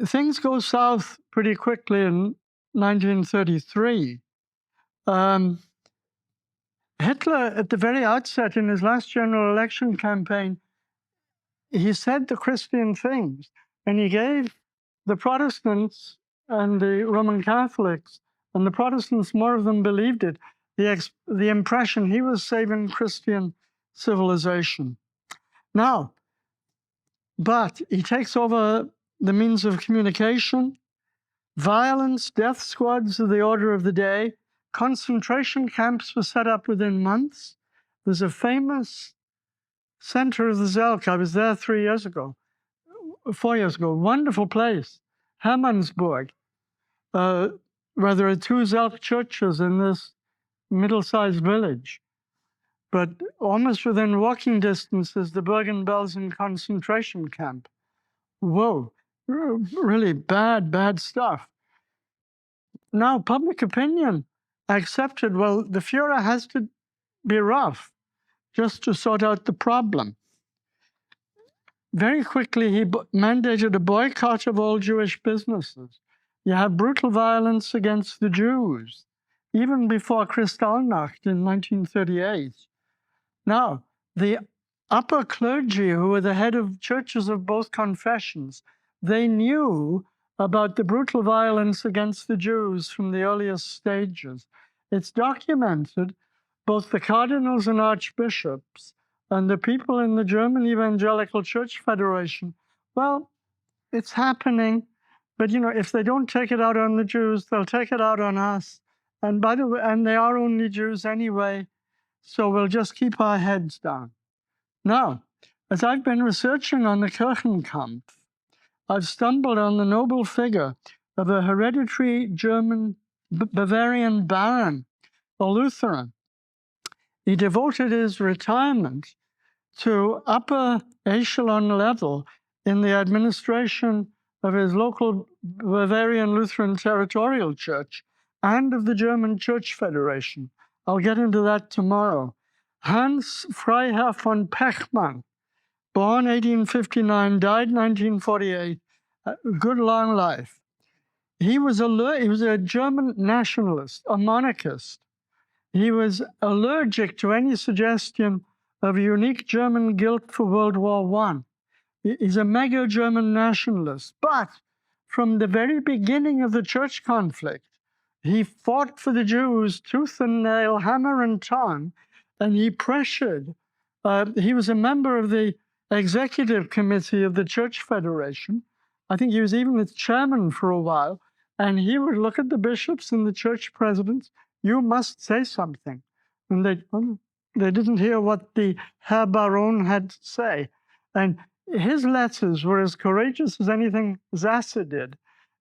things go south pretty quickly in 1933. Hitler, at the very outset in his last general election campaign, he said the Christian things, and he gave the Protestants and the Roman Catholics, and the Protestants, more of them believed it, the impression he was saving Christian civilization. Now, but he takes over the means of communication, violence, death squads are the order of the day. Concentration camps were set up within months. There's a famous center of the Zelk. I was there 4 years ago. Wonderful place. Hermannsburg, where there are 2 Zelk churches in this middle-sized village. But almost within walking distance is the Bergen-Belsen concentration camp. Whoa, really bad stuff. Now, public opinion accepted, well, the Fuhrer has to be rough just to sort out the problem. Very quickly, he mandated a boycott of all Jewish businesses. You have brutal violence against the Jews, even before Kristallnacht in 1938. Now, the upper clergy, who were the head of churches of both confessions, they knew about the brutal violence against the Jews from the earliest stages. It's documented. Both the cardinals and archbishops and the people in the German Evangelical Church Federation, well, it's happening, but if they don't take it out on the Jews, they'll take it out on us. And by the way, and they are only Jews anyway, so we'll just keep our heads down. Now, as I've been researching on the Kirchenkampf, I've stumbled on the noble figure of a hereditary German Bavarian baron, a Lutheran. He devoted his retirement to upper echelon level in the administration of his local Bavarian Lutheran Territorial Church and of the German Church Federation. I'll get into that tomorrow. Hans Freiherr von Pechmann, born 1859, died 1948, good long life. He was a German nationalist, a monarchist. He was allergic to any suggestion of a unique German guilt for World War I. He's a mega German nationalist. But from the very beginning of the church conflict, he fought for the Jews tooth and nail, hammer and tongue, and he pressured. He was a member of the executive committee of the Church Federation. I think he was even its chairman for a while. And he would look at the bishops and the church presidents. You must say something. And they didn't hear what the Herr Baron had to say. And his letters were as courageous as anything Sasse did.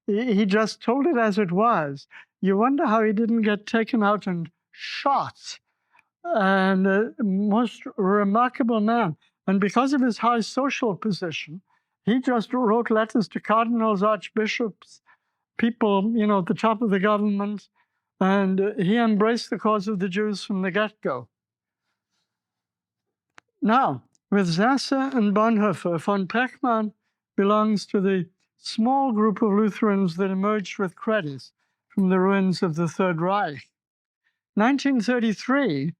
He just told it as it was. You wonder how he didn't get taken out and shot. And a most remarkable man. And because of his high social position, he just wrote letters to cardinals, archbishops, people, at the top of the government. And he embraced the cause of the Jews from the get-go. Now, with Sasse and Bonhoeffer, von Pechmann belongs to the small group of Lutherans that emerged with credit from the ruins of the Third Reich. 1933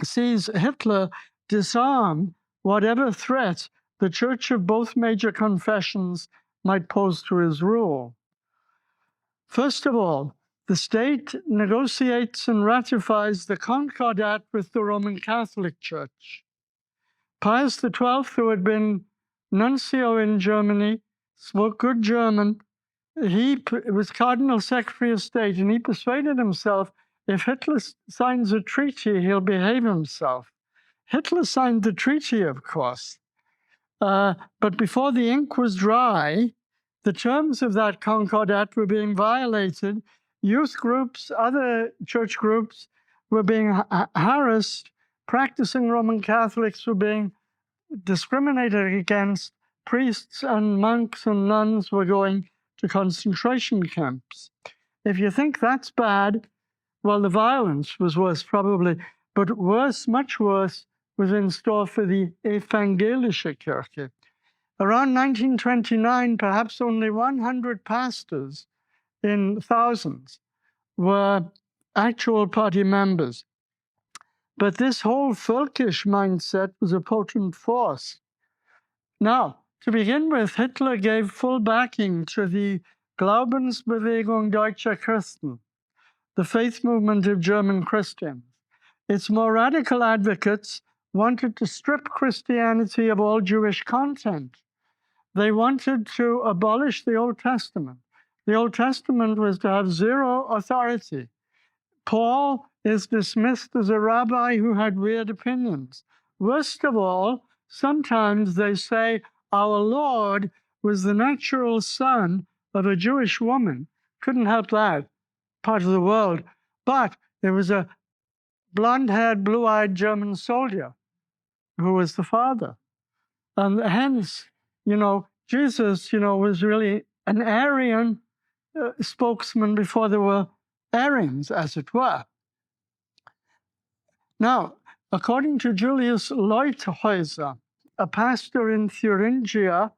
sees Hitler disarm whatever threat the church of both major confessions might pose to his rule. First of all, the state negotiates and ratifies the Concordat with the Roman Catholic Church. Pius XII, who had been nuncio in Germany, spoke good German. He was Cardinal Secretary of State, and he persuaded himself if Hitler signs a treaty, he'll behave himself. Hitler signed the treaty, of course. But before the ink was dry, the terms of that Concordat were being violated. Youth groups, other church groups were being harassed. Practicing Roman Catholics were being discriminated against. Priests and monks and nuns were going to concentration camps. If you think that's bad, well, the violence was worse probably, but worse, much worse, was in store for the Evangelische Kirche. Around 1929, perhaps only 100 pastors in thousands were actual party members. But this whole Völkisch mindset was a potent force. Now, to begin with, Hitler gave full backing to the Glaubensbewegung deutscher Christen, the faith movement of German Christians. Its more radical advocates wanted to strip Christianity of all Jewish content. They wanted to abolish the Old Testament. The Old Testament was to have zero authority. Paul is dismissed as a rabbi who had weird opinions. Worst of all, sometimes they say our Lord was the natural son of a Jewish woman. Couldn't help that part of the world. But there was a blonde-haired, blue-eyed German soldier who was the father. And hence, Jesus, was really an Aryan spokesman before there were Aryans, as it were. Now, according to Julius Leuthäuser, a pastor in Thuringia,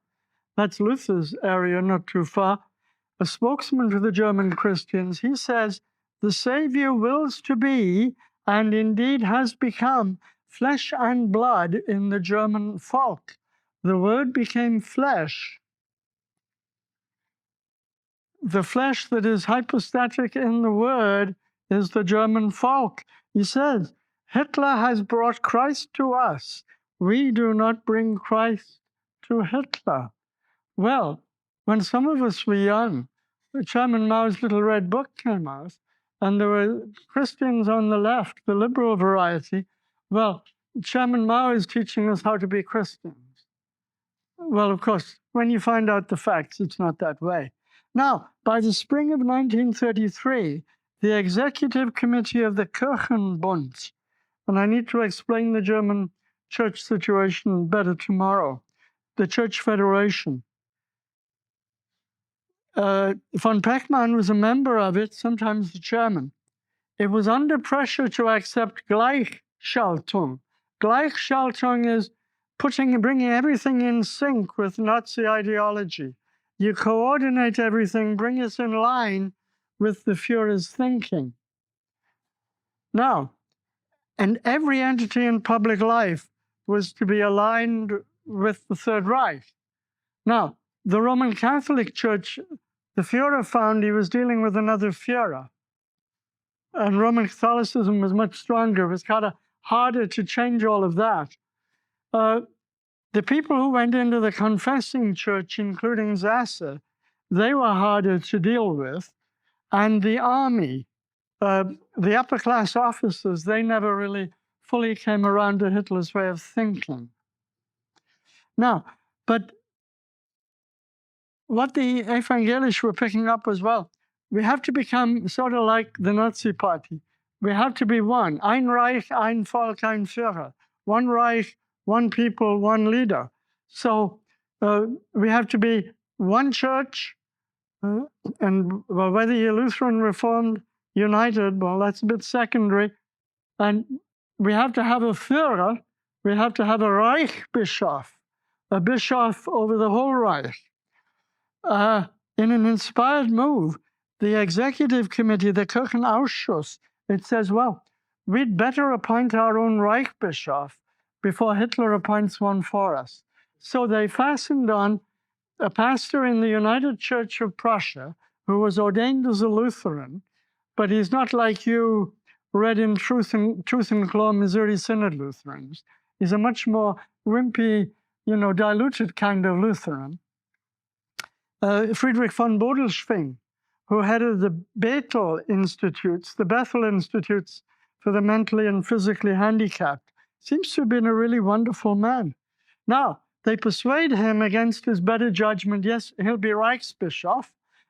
that's Luther's area, not too far, a spokesman for the German Christians, he says, the Saviour wills to be, and indeed has become, flesh and blood in the German folk. The Word became flesh. The flesh that is hypostatic in the Word is the German folk. He says, Hitler has brought Christ to us. We do not bring Christ to Hitler. Well, when some of us were young, Chairman Mao's Little Red Book came out, and there were Christians on the left, the liberal variety. Well, Chairman Mao is teaching us how to be Christians. Well, of course, when you find out the facts, it's not that way. Now, by the spring of 1933, the Executive Committee of the Kirchenbund, and I need to explain the German church situation better tomorrow, the Church Federation. Von Pechmann was a member of it, sometimes the chairman. It was under pressure to accept Gleichschaltung. Gleichschaltung is bringing everything in sync with Nazi ideology. You coordinate everything, bring us in line with the Führer's thinking. Now, and every entity in public life was to be aligned with the Third Reich. Now, the Roman Catholic Church, the Führer found he was dealing with another Führer. And Roman Catholicism was much stronger. It was kind of harder to change all of that. The people who went into the confessing church, including Sasse, they were harder to deal with. And the army, the upper class officers, they never really fully came around to Hitler's way of thinking. Now, but what the Evangelisch were picking up as well, we have to become sort of like the Nazi Party. We have to be one. Ein Reich, ein Volk, ein Führer. One Reich, one people, one leader. So we have to be one church, and well, whether you're Lutheran, Reformed, United, well, that's a bit secondary. And we have to have a Führer. We have to have a Reich Bischof, a bishop over the whole Reich. In an inspired move, the executive committee, the Kirchenausschuss, it says, well, we'd better appoint our own Reich Bischof before Hitler appoints one for us. So they fastened on a pastor in the United Church of Prussia who was ordained as a Lutheran, but he's not like you read in Truth and Claw Missouri Synod Lutherans. He's a much more wimpy, diluted kind of Lutheran. Friedrich von Bodelschwingh, who headed the Bethel Institutes, the Bethel Institutes for the mentally and physically handicapped, seems to have been a really wonderful man. Now, they persuade him against his better judgment. Yes, he'll be Reichsbischof.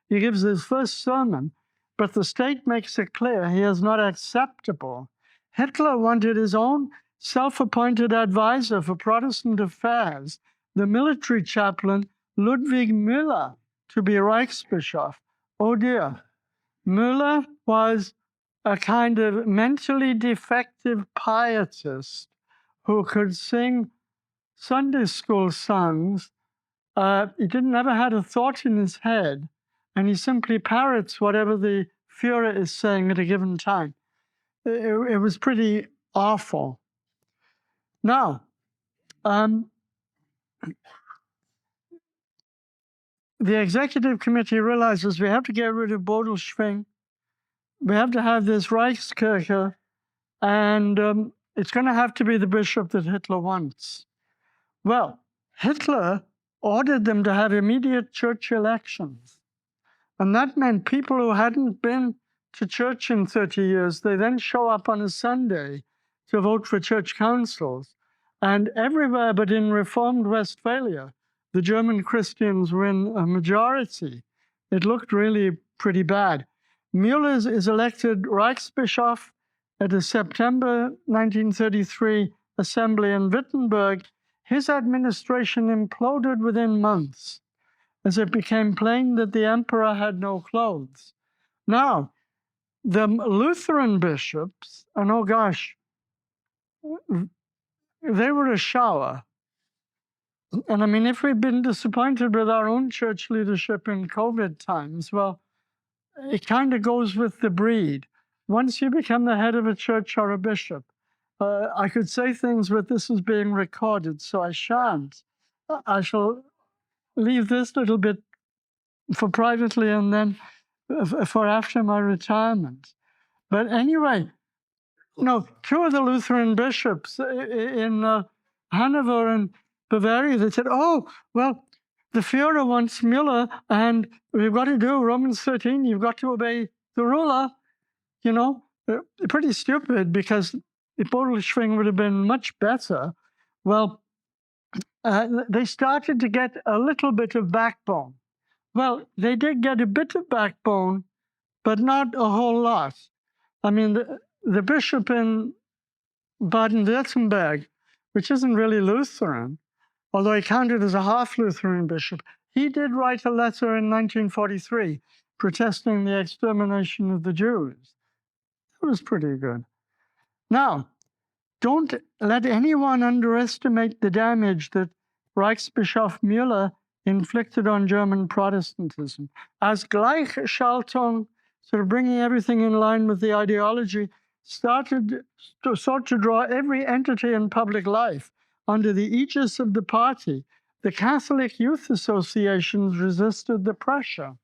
He gives his first sermon, but the state makes it clear he is not acceptable. Hitler wanted his own self-appointed advisor for Protestant affairs, the military chaplain Ludwig Müller, to be Reichsbischof. Oh dear. Müller was a kind of mentally defective pietist who could sing Sunday school songs He never had a thought in his head, and he simply parrots whatever the Führer is saying at a given time. It was pretty awful. Now, the executive committee realizes we have to get rid of Bodelschwing. We have to have this Reichskirche, and it's going to have to be the bishop that Hitler wants. Well, Hitler ordered them to have immediate church elections. And that meant people who hadn't been to church in 30 years, they then show up on a Sunday to vote for church councils. And everywhere but in Reformed Westphalia, the German Christians were in a majority. It looked really pretty bad. Müller is elected Reichsbischof at a September 1933 assembly in Wittenberg. His administration imploded within months, as it became plain that the emperor had no clothes. Now, the Lutheran bishops, and oh gosh, they were a shower. And I mean, if we've been disappointed with our own church leadership in COVID times, well, it kind of goes with the breed. Once you become the head of a church or a bishop, I could say things, but this is being recorded, so I shan't. I shall leave this little bit for privately and then for after my retirement. But anyway, two of the Lutheran bishops in Hanover and Bavaria, they said, oh, well, the Führer wants Müller, and we've got to do Romans 13, you've got to obey the ruler. You know, pretty stupid, because the Bodelschwing would have been much better. Well, they started to get a little bit of backbone. Well, they did get a bit of backbone, but not a whole lot. I mean, the bishop in Baden-Württemberg, which isn't really Lutheran, although he counted as a half-Lutheran bishop, he did write a letter in 1943 protesting the extermination of the Jews. It was pretty good. Now, don't let anyone underestimate the damage that Reichsbischof Müller inflicted on German Protestantism. As Gleichschaltung, sort of bringing everything in line with the ideology, sought to draw every entity in public life under the aegis of the party, the Catholic youth associations resisted the pressure.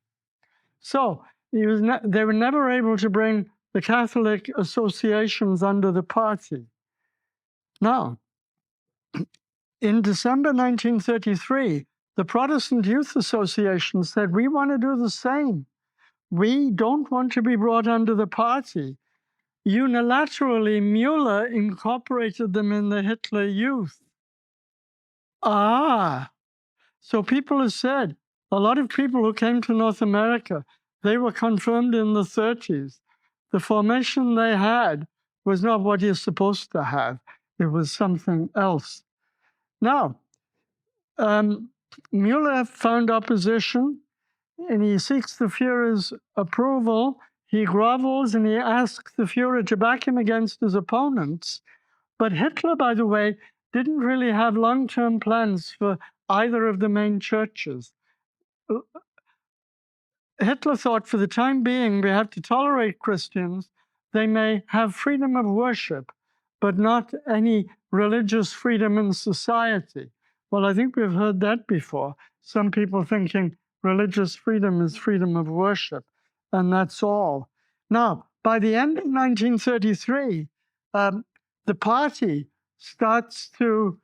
So they were never able to bring the Catholic associations under the party. Now, in December 1933, the Protestant Youth Association said, we want to do the same. We don't want to be brought under the party. Unilaterally, Müller incorporated them in the Hitler Youth. So people have said, a lot of people who came to North America, they were confirmed in the 30s. The formation they had was not what you're supposed to have. It was something else. Now, Müller found opposition, and he seeks the Führer's approval. He grovels and he asks the Führer to back him against his opponents. But Hitler, by the way, didn't really have long-term plans for either of the main churches. Hitler thought, for the time being, we have to tolerate Christians. They may have freedom of worship, but not any religious freedom in society. Well, I think we've heard that before. Some people thinking religious freedom is freedom of worship, and that's all. Now, by the end of 1933, the party starts to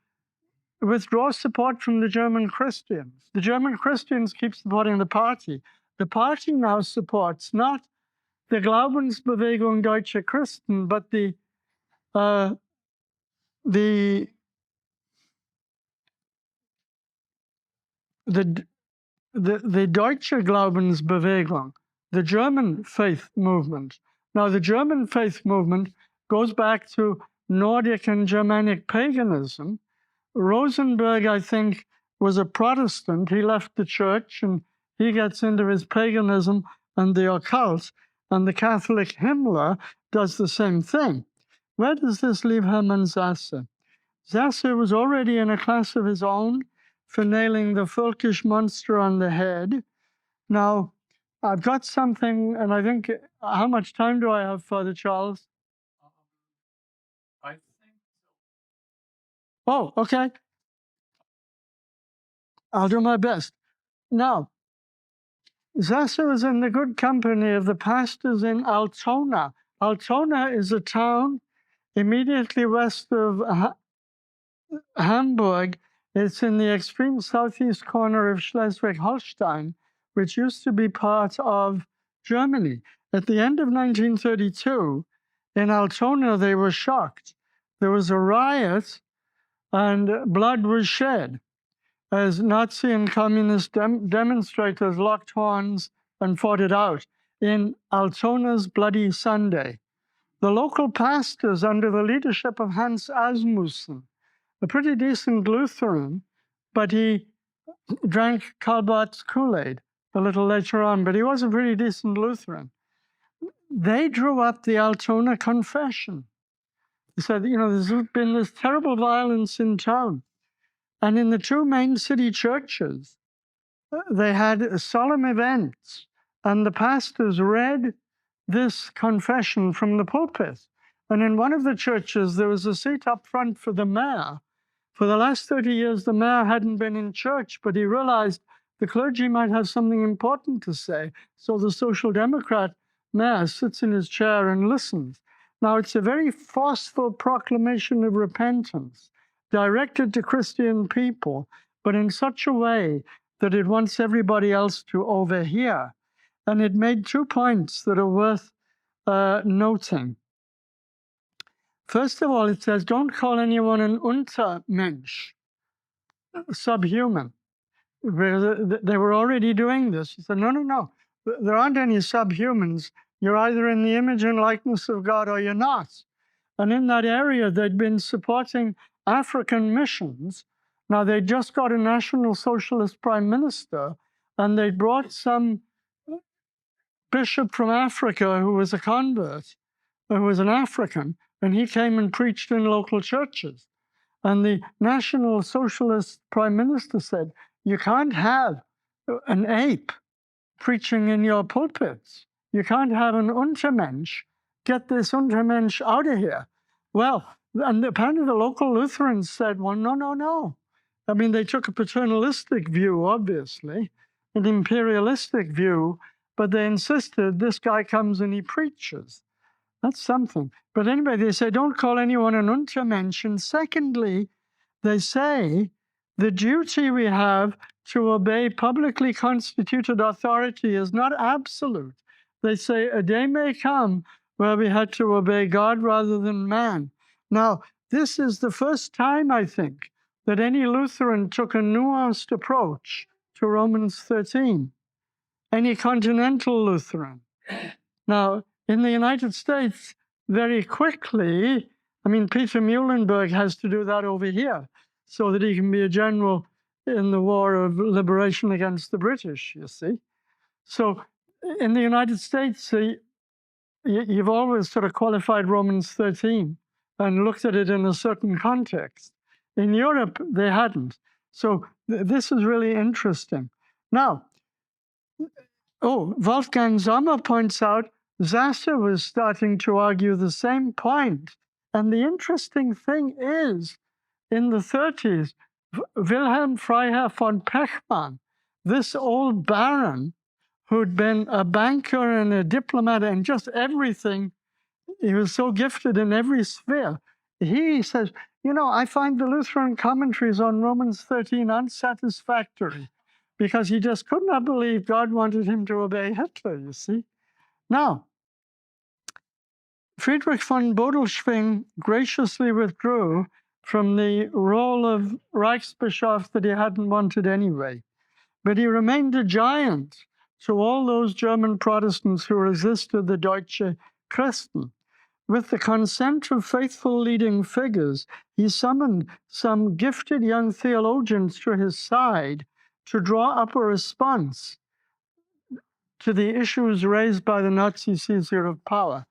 withdraw support from the German Christians. The German Christians keep supporting the party. The party now supports not the Glaubensbewegung Deutsche Christen, but the Deutsche Glaubensbewegung, the German faith movement. Now, the German faith movement goes back to Nordic and Germanic paganism. Rosenberg, I think, was a Protestant. He left the church and he gets into his paganism and the occult, and the Catholic Himmler does the same thing. Where does this leave Hermann Sasse? Sasse was already in a class of his own. for nailing the Völkisch monster on the head. Now, I've got something, and I think, how much time do I have, Father Charles? I think Oh, okay. I'll do my best. Now, Sasse was in the good company of the pastors in Altona. Altona is a town immediately west of Hamburg. It's in the extreme southeast corner of Schleswig-Holstein, which used to be part of Germany. At the end of 1932, in Altona, they were shocked. There was a riot and blood was shed as Nazi and communist demonstrators locked horns and fought it out in Altona's Bloody Sunday. The local pastors, under the leadership of Hans Asmussen, a pretty decent Lutheran, but he drank Karl-Barth's Kool-Aid a little later on, but he was a pretty decent Lutheran. They drew up the Altona Confession. They said, there's been this terrible violence in town. And in the two main city churches, they had solemn events, and the pastors read this confession from the pulpit. And in one of the churches, there was a seat up front for the mayor. For the last 30 years, the mayor hadn't been in church, but he realized the clergy might have something important to say. So the Social Democrat mayor sits in his chair and listens. Now, it's a very forceful proclamation of repentance, directed to Christian people, but in such a way that it wants everybody else to overhear. And it made 2 points that are worth noting. First of all, it says, don't call anyone an Untermensch, subhuman. They were already doing this. He said, no. There aren't any subhumans. You're either in the image and likeness of God or you're not. And in that area, they'd been supporting African missions. Now, they just got a National Socialist prime minister, and they brought some bishop from Africa who was a convert, who was an African, and he came and preached in local churches. And the National Socialist prime minister said, you can't have an ape preaching in your pulpits. You can't have an Untermensch. Get this Untermensch out of here. Well, and apparently the local Lutherans said, well, no. I mean, they took a paternalistic view, obviously, an imperialistic view, but they insisted this guy comes and he preaches. That's something. But anyway, they say, don't call anyone an Untermensch. And secondly, they say the duty we have to obey publicly constituted authority is not absolute. They say a day may come where we had to obey God rather than man. Now, this is the first time, I think, that any Lutheran took a nuanced approach to Romans 13. Any continental Lutheran. Now, in the United States, very quickly, I mean, Peter Muhlenberg has to do that over here so that he can be a general in the war of liberation against the British, you see. So in the United States, you've always sort of qualified Romans 13 and looked at it in a certain context. In Europe, they hadn't. So this is really interesting. Now, Wolfgang Sommer points out Sasse was starting to argue the same point. And the interesting thing is, in the 30s, Wilhelm Freiherr von Pechmann, this old baron who'd been a banker and a diplomat and just everything, he was so gifted in every sphere. He says, I find the Lutheran commentaries on Romans 13 unsatisfactory because he just could not believe God wanted him to obey Hitler, you see. Now, Friedrich von Bodelschwingh graciously withdrew from the role of Reichsbischof that he hadn't wanted anyway. But he remained a giant to all those German Protestants who resisted the Deutsche Christen. With the consent of faithful leading figures, he summoned some gifted young theologians to his side to draw up a response to the issues raised by the Nazi seizure of power.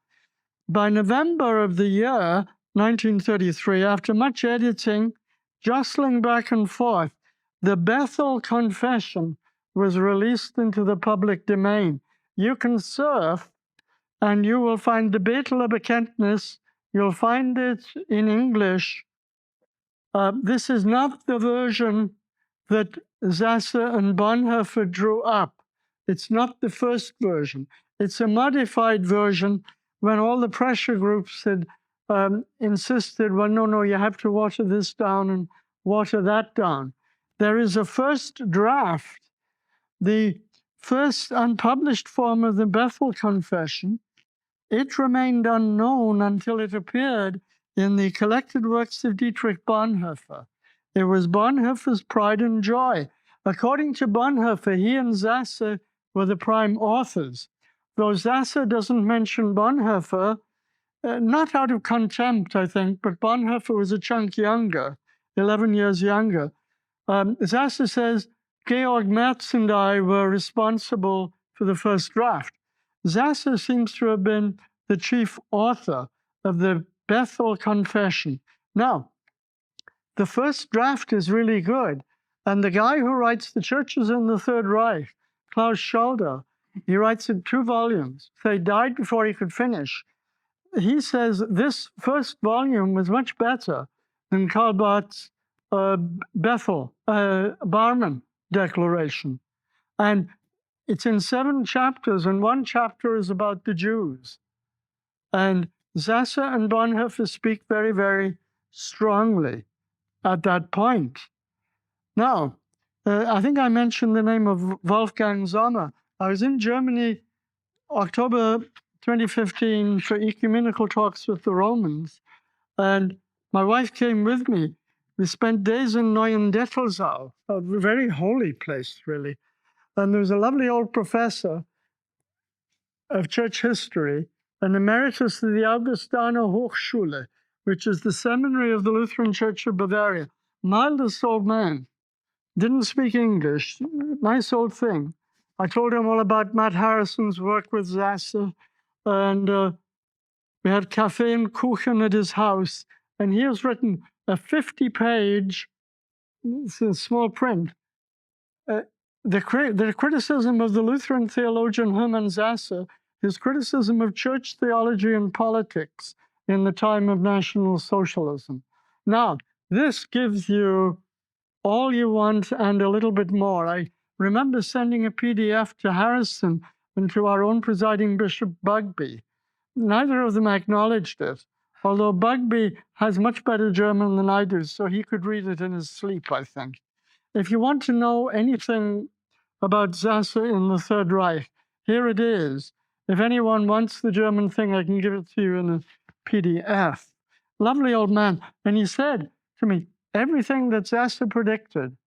By November of the year 1933, after much editing, jostling back and forth, The Bethel Confession was released into the public domain. You can surf and you will find the Bethel Bekenntnis. You'll find it in English. This is not the version that Sasse and Bonhoeffer drew up. It's not the first version. It's a modified version when all the pressure groups had insisted, well, no, you have to water this down and water that down. There is a first draft, the first unpublished form of the Bethel Confession. It remained unknown until it appeared in the collected works of Dietrich Bonhoeffer. It was Bonhoeffer's pride and joy. According to Bonhoeffer, he and Sasse were the prime authors. Though Sasse doesn't mention Bonhoeffer, not out of contempt, I think, but Bonhoeffer was a chunk younger, 11 years younger. Sasse says, Georg Merz and I were responsible for the first draft. Sasse seems to have been the chief author of the Bethel Confession. Now, the first draft is really good. And the guy who writes The Churches in the Third Reich, Klaus Scholder, he writes in 2 volumes. So he died before he could finish. He says this first volume was much better than Karl Barth's Barmen Declaration. And it's in 7 chapters, and 1 chapter is about the Jews. And Sasse and Bonhoeffer speak very, very strongly at that point. Now, I think I mentioned the name of Wolfgang Sommer. I was in Germany October 2015 for ecumenical talks with the Romans, and my wife came with me. We spent days in Neuendettelsau, a very holy place, really. And there was a lovely old professor of church history, an emeritus of the Augustiner Hochschule, which is the seminary of the Lutheran Church of Bavaria. Mildest old man, didn't speak English, nice old thing. I told him all about Matt Harrison's work with Sasse, and we had cafe and kuchen at his house, and he has written a 50-page, small print, the criticism of the Lutheran theologian Hermann Sasse, his criticism of church theology and politics in the time of National Socialism. Now, this gives you all you want and a little bit more. I remember sending a PDF to Harrison and to our own presiding Bishop Bugby. Neither of them acknowledged it, although Bugby has much better German than I do, so he could read it in his sleep, I think. If you want to know anything about Sasse in the Third Reich, here it is. If anyone wants the German thing, I can give it to you in a PDF. Lovely old man. And he said to me, everything that Sasse predicted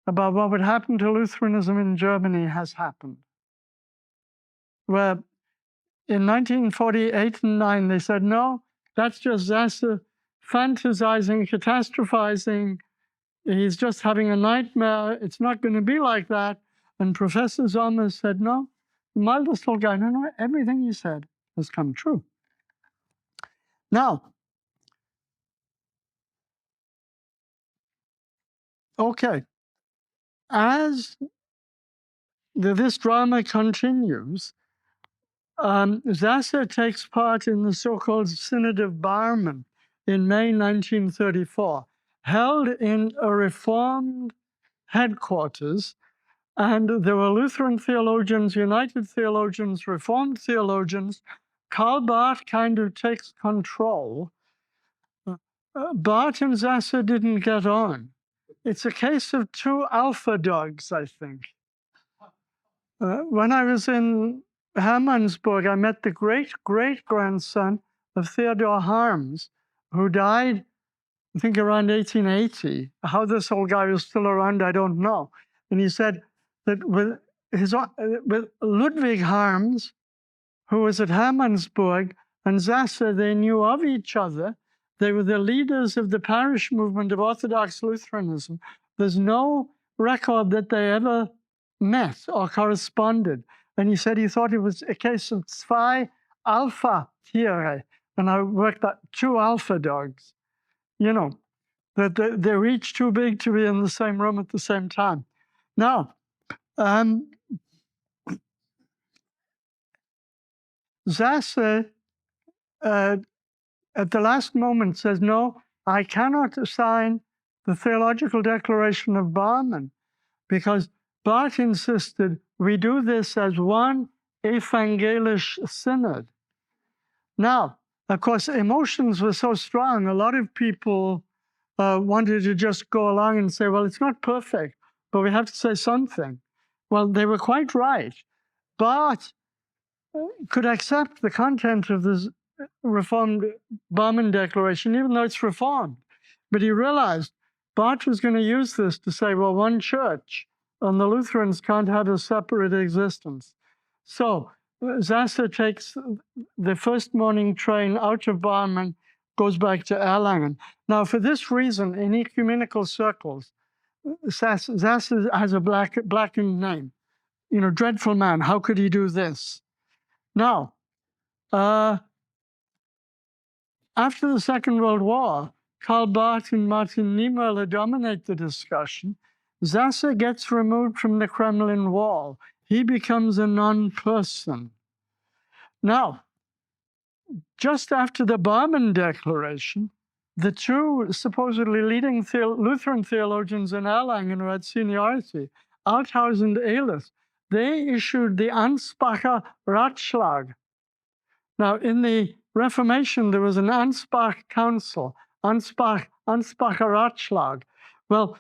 about what would happen to Lutheranism in Germany has happened. Where in 1948 and 9, they said, no, that's just Sasse fantasizing, catastrophizing. He's just having a nightmare. It's not going to be like that. And Professor Sommer said, no, the mildest old guy, no, everything he said has come true. Now, okay, as this drama continues, Sasse takes part in the so-called Synod of Barmen in May 1934, held in a Reformed headquarters, and there were Lutheran theologians, United theologians, Reformed theologians. Karl Barth kind of takes control. Barth and Sasse didn't get on. It's a case of 2 alpha dogs, I think. When I was in Hermannsburg, I met the great-great-grandson of Theodor Harms, who died, I think, around 1880. How this old guy was still around, I don't know. And he said that with Ludwig Harms, who was at Hermannsburg, and Sasse, they knew of each other. They were the leaders of the parish movement of Orthodox Lutheranism. There's no record that they ever met or corresponded. And he said he thought it was a case of 2 alpha Tiere. And I worked out 2 alpha dogs. You know, that they're each too big to be in the same room at the same time. Now, Sasse, at the last moment, says, no, I cannot sign the Theological Declaration of Barmen, because Barth insisted we do this as one evangelisch synod. Now, of course, emotions were so strong, a lot of people wanted to just go along and say, well, it's not perfect, but we have to say something. Well, they were quite right. Barth could accept the content of this Reformed Barmen Declaration, even though it's reformed. But he realized Barth was going to use this to say, well, one church, and the Lutherans can't have a separate existence. So Sasse takes the first morning train out of Barmen, goes back to Erlangen. Now, for this reason, in ecumenical circles, Sasse has a blackened name. You know, dreadful man, how could he do this? Now, after the Second World War, Karl Barth and Martin Niemöller dominate the discussion. Sasse gets removed from the Kremlin wall. He becomes a non-person. Now, just after the Barmen Declaration, the two supposedly leading Lutheran theologians in Erlangen who had seniority, Althaus and Ehlers, they issued the Ansbacher Ratschlag. Now, in the Reformation, there was an Ansbach Council, Ansbacher Ratschlag. Well,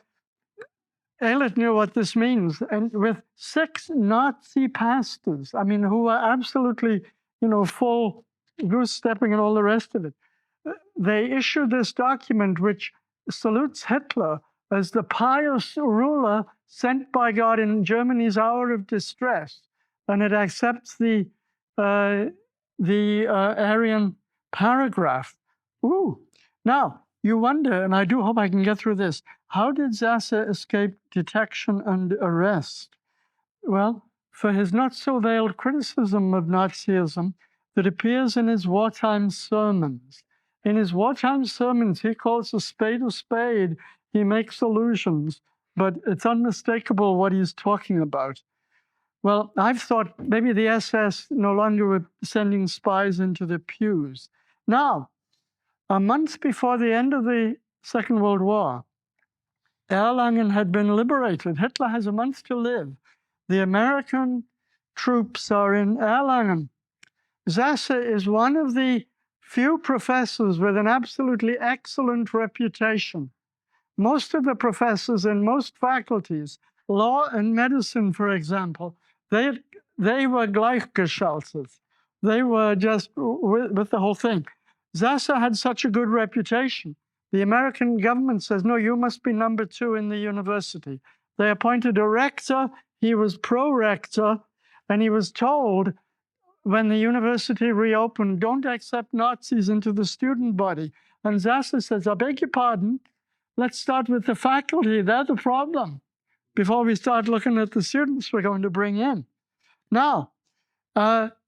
Ehlert knew what this means, and with 6 Nazi pastors, I mean, who were absolutely, you know, full goose-stepping and all the rest of it, they issued this document which salutes Hitler as the pious ruler sent by God in Germany's hour of distress, and it accepts the Aryan paragraph. Ooh. Now, you wonder, and I do hope I can get through this, how did Sasse escape detection and arrest? Well, for his not-so-veiled criticism of Nazism that appears in his wartime sermons. In his wartime sermons, he calls a spade, he makes allusions, but it's unmistakable what he's talking about. Well, I've thought maybe the SS no longer were sending spies into the pews. Now, a month before the end of the Second World War, Erlangen had been liberated. Hitler has a month to live. The American troops are in Erlangen. Sasse is one of the few professors with an absolutely excellent reputation. Most of the professors in most faculties, law and medicine, for example, they were gleichgeschaltet. They were just with the whole thing. Sasse had such a good reputation. The American government says, no, you must be number 2 in the university. They appointed a rector. He was pro-rector, and he was told when the university reopened, don't accept Nazis into the student body. And Sasse says, I beg your pardon, let's start with the faculty. They're the problem before we start looking at the students we're going to bring in. Now,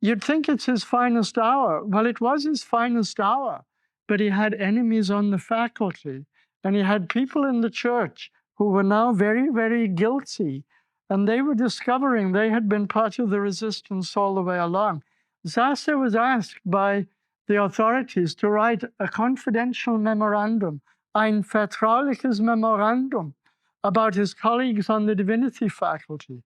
you'd think it's his finest hour. Well, it was his finest hour, but he had enemies on the faculty, and he had people in the church who were now very, very guilty, and they were discovering they had been part of the resistance all the way along. Sasse was asked by the authorities to write a confidential memorandum, ein vertrauliches Memorandum, about his colleagues on the divinity faculty.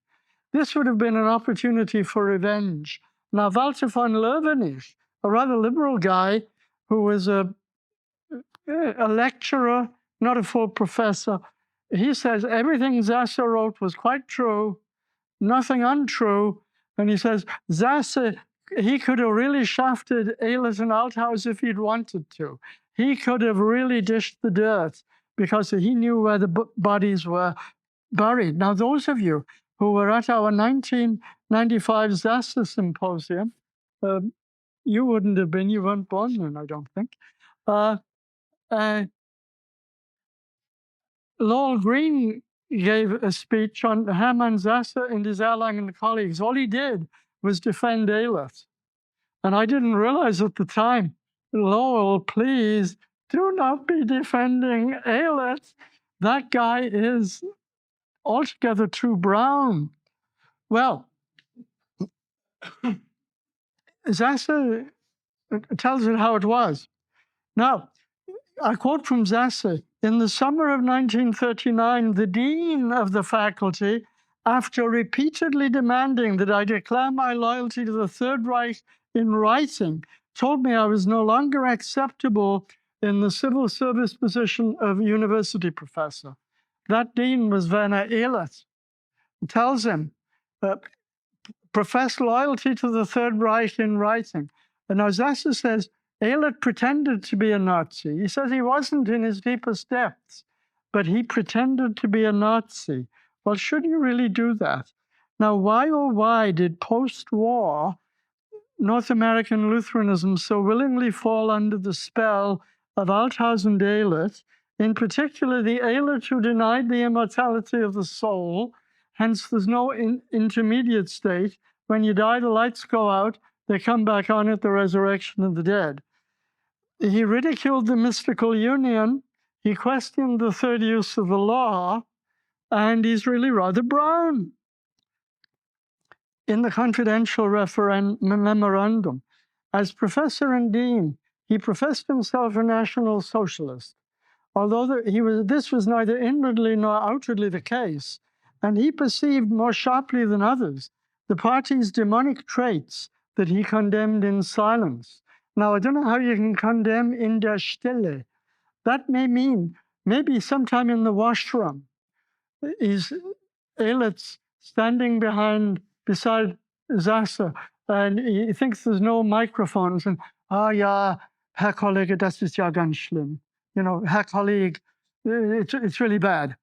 This would have been an opportunity for revenge. Now, Walter von Löwenich, a rather liberal guy who was a lecturer, not a full professor, he says everything Sasse wrote was quite true, nothing untrue. And he says, Sasse, he could have really shafted Ehlers and Althaus if he'd wanted to. He could have really dished the dirt because he knew where the bodies were buried. Now, those of you who were at our 1995 Sasse symposium, you wouldn't have been, you weren't born then, I don't think. Lowell Green gave a speech on Hermann Sasse and his Erlangen colleagues. All he did was defend Ehlers. And I didn't realize at the time, Lowell, please do not be defending Ehlert. That guy is altogether too brown. Well, Sasse tells it how it was. Now, I quote from Sasse, in the summer of 1939, the dean of the faculty, after repeatedly demanding that I declare my loyalty to the Third Reich in writing, told me I was no longer acceptable in the civil service position of university professor. That dean was Werner Ehlert. He tells him, profess loyalty to the Third Reich in writing. And now Sasse says, Ehlert pretended to be a Nazi. He says he wasn't in his deepest depths, but he pretended to be a Nazi. Well, should you really do that? Now, why, oh, why did post-war North American Lutheranism so willingly fall under the spell of Althaus and Ehlert, in particular the Ehlert who denied the immortality of the soul? Hence, there's no intermediate state. When you die, the lights go out, they come back on at the resurrection of the dead. He ridiculed the mystical union, he questioned the third use of the law, and he's really rather brown. In the confidential memorandum, as professor and dean, he professed himself a National Socialist, although this was neither inwardly nor outwardly the case, and he perceived more sharply than others the party's demonic traits that he condemned in silence. Now, I don't know how you can condemn in der Stille. That may mean maybe sometime in the washroom. Is Ehlert's standing beside Sasse, and he thinks there's no microphones, and, ja, Herr Kollege, das ist ja ganz schlimm. You know, Herr Kollege, it's really bad.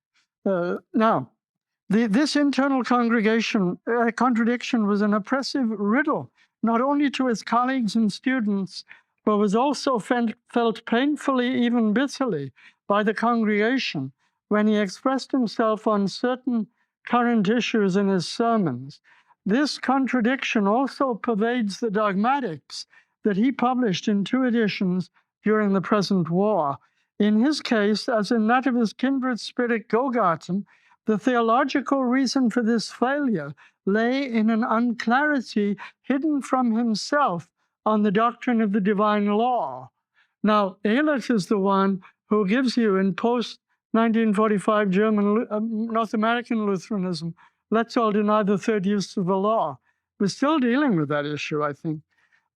Now, this internal contradiction was an oppressive riddle, not only to his colleagues and students, but was also felt painfully, even bitterly, by the congregation when he expressed himself on certain current issues in his sermons. This contradiction also pervades the dogmatics that he published in 2 editions during the present war. In his case, as in that of his kindred spirit Gogarten, the theological reason for this failure lay in an unclarity hidden from himself on the doctrine of the divine law. Now, Ehlert is the one who gives you in post-1945 German, North American Lutheranism, let's all deny the third use of the law. We're still dealing with that issue, I think.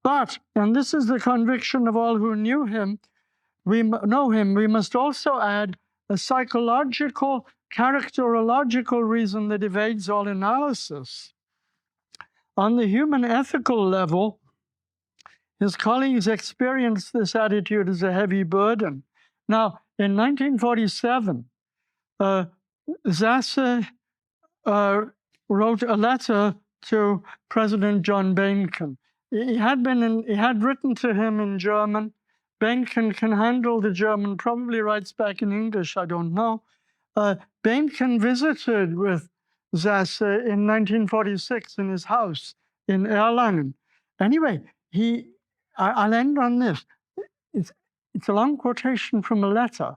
But, and this is the conviction of all who knew him, we must also add a psychological, characterological reason that evades all analysis. On the human ethical level, his colleagues experienced this attitude as a heavy burden. Now, in 1947, Sasse wrote a letter to President John Beinken. He had written to him in German. Beinken can handle the German, probably writes back in English, I don't know. Beinken visited with Sasse in 1946 in his house in Erlangen. Anyway, I'll end on this. It's a long quotation from a letter.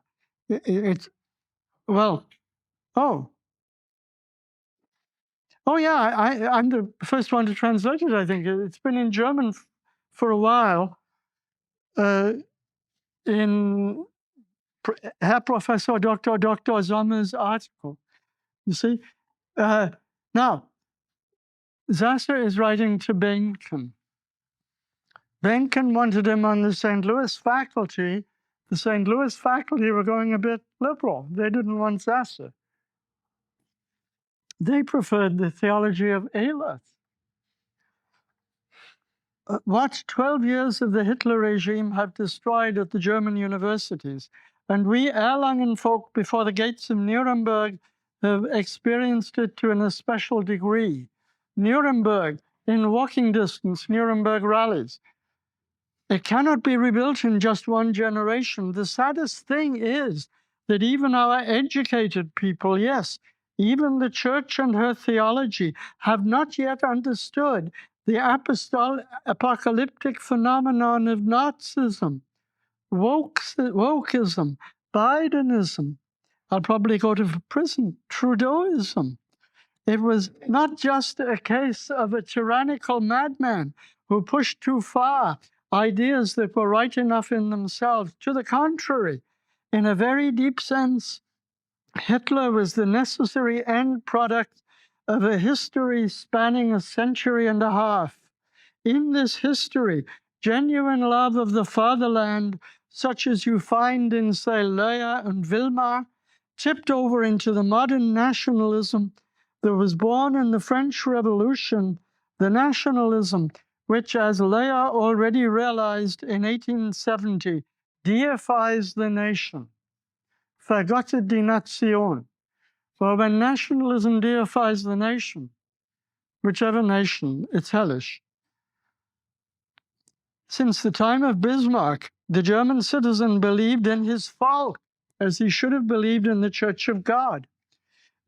Oh yeah, I'm the first one to translate it, I think. It's been in German for a while. In Herr Professor Dr. Sommer's article, you see? Now, Sasse is writing to Beinken. Beinken wanted him on the St. Louis faculty. The St. Louis faculty were going a bit liberal. They didn't want Sasse. They preferred the theology of Ehlert. What 12 years of the Hitler regime have destroyed at the German universities, and we Erlangen folk before the gates of Nuremberg have experienced it to an especial degree. Nuremberg, in walking distance, Nuremberg rallies. It cannot be rebuilt in just one generation. The saddest thing is that even our educated people, yes, even the church and her theology, have not yet understood the apocalyptic phenomenon of Nazism. wokeism, Bidenism. I'll probably go to prison, Trudeauism. It was not just a case of a tyrannical madman who pushed too far ideas that were right enough in themselves. To the contrary, in a very deep sense, Hitler was the necessary end product of a history spanning a century and a half. In this history, genuine love of the fatherland, such as you find in, say, Leia and Wilmar, tipped over into the modern nationalism that was born in the French Revolution, the nationalism which, as Leia already realized in 1870, deifies the nation. Vergottet die Nation. Well, when nationalism deifies the nation, whichever nation, it's hellish. Since the time of Bismarck, the German citizen believed in his Volk, as he should have believed in the Church of God.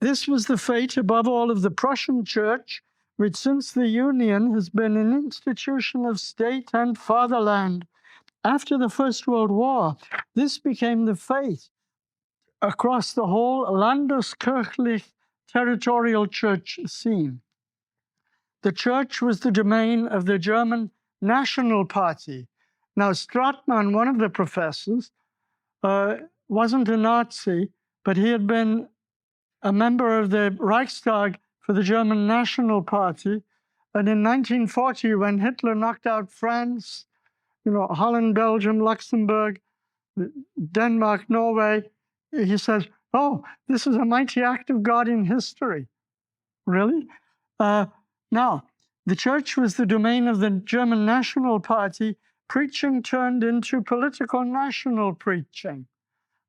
This was the fate, above all, of the Prussian Church, which since the Union has been an institution of state and fatherland. After the First World War, this became the fate across the whole Landeskirchlich territorial church scene. The church was the domain of the German National Party. Now, Stratmann, one of the professors, wasn't a Nazi, but he had been a member of the Reichstag for the German National Party. And in 1940, when Hitler knocked out France, Holland, Belgium, Luxembourg, Denmark, Norway, he says, oh, this is a mighty act of God in history. Really? Now, the church was the domain of the German National Party. Preaching turned into political national preaching.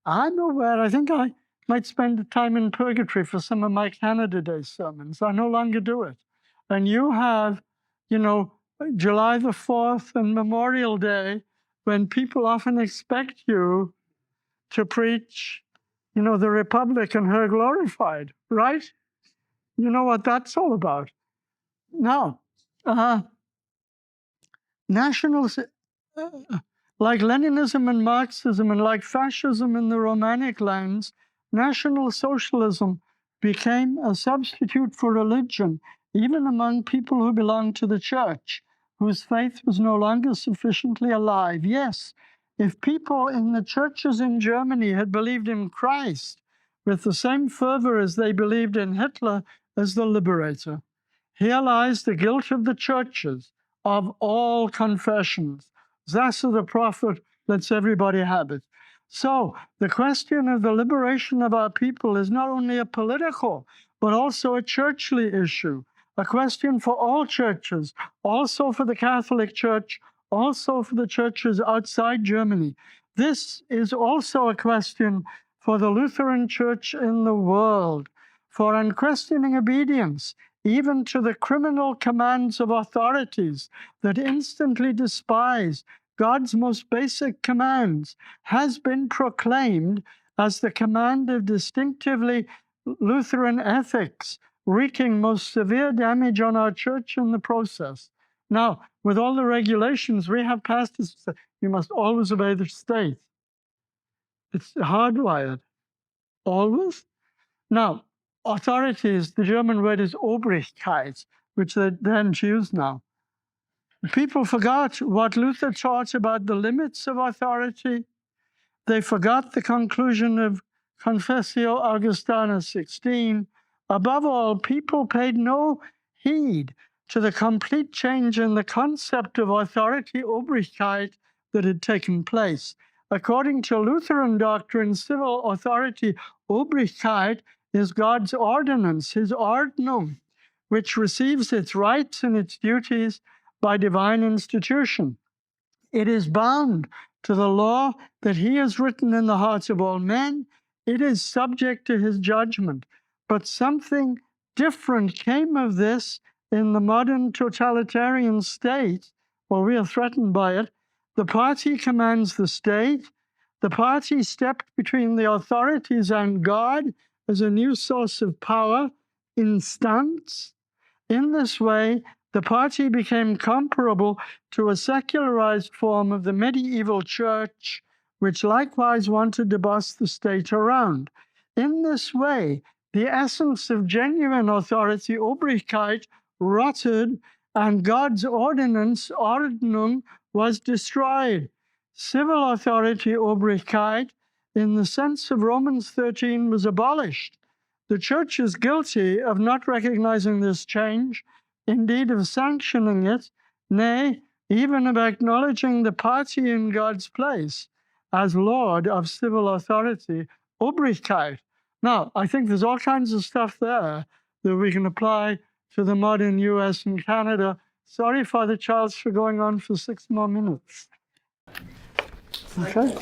I'm aware, I think I might spend time in purgatory for some of my Canada Day sermons. I no longer do it. And you have, July the 4th and Memorial Day, when people often expect you to preach, the Republic and her glorified, right? You know what that's all about. Now, like Leninism and Marxism, and like fascism in the Romanic lands, National Socialism became a substitute for religion, even among people who belonged to the church, whose faith was no longer sufficiently alive. Yes, if people in the churches in Germany had believed in Christ with the same fervor as they believed in Hitler as the liberator, here lies the guilt of the churches of all confessions. Sasse the prophet lets everybody have it. So the question of the liberation of our people is not only a political, but also a churchly issue, a question for all churches, also for the Catholic Church, also for the churches outside Germany. This is also a question for the Lutheran Church in the world, for unquestioning obedience, even to the criminal commands of authorities that instantly despise God's most basic commands, has been proclaimed as the command of distinctively Lutheran ethics, wreaking most severe damage on our church in the process. Now, with all the regulations we have passed, you must always obey the state. It's hardwired. Always. Now, authorities, the German word is Obrigkeit, which they then choose now. People forgot what Luther taught about the limits of authority. They forgot the conclusion of Confessio Augustana 16. Above all, people paid no heed to the complete change in the concept of authority, Obrigkeit, that had taken place. According to Lutheran doctrine, civil authority, Obrigkeit, is God's ordinance, his ordnung, which receives its rights and its duties by divine institution. It is bound to the law that he has written in the hearts of all men. It is subject to his judgment. But something different came of this in the modern totalitarian state. Well, we are threatened by it. The party commands the state. The party stepped between the authorities and God as a new source of power, instance. In this way, the party became comparable to a secularized form of the medieval church, which likewise wanted to boss the state around. In this way, the essence of genuine authority, Obrigkeit, rotted, and God's ordinance, Ordnung, was destroyed. Civil authority, Obrigkeit, in the sense of Romans 13, was abolished. The church is guilty of not recognizing this change, indeed of sanctioning it, nay, even of acknowledging the party in God's place as Lord of civil authority, Obrigkeit. Now, I think there's all kinds of stuff there that we can apply to the modern US and Canada. Sorry, Father Charles, for going on for 6 more minutes. Okay.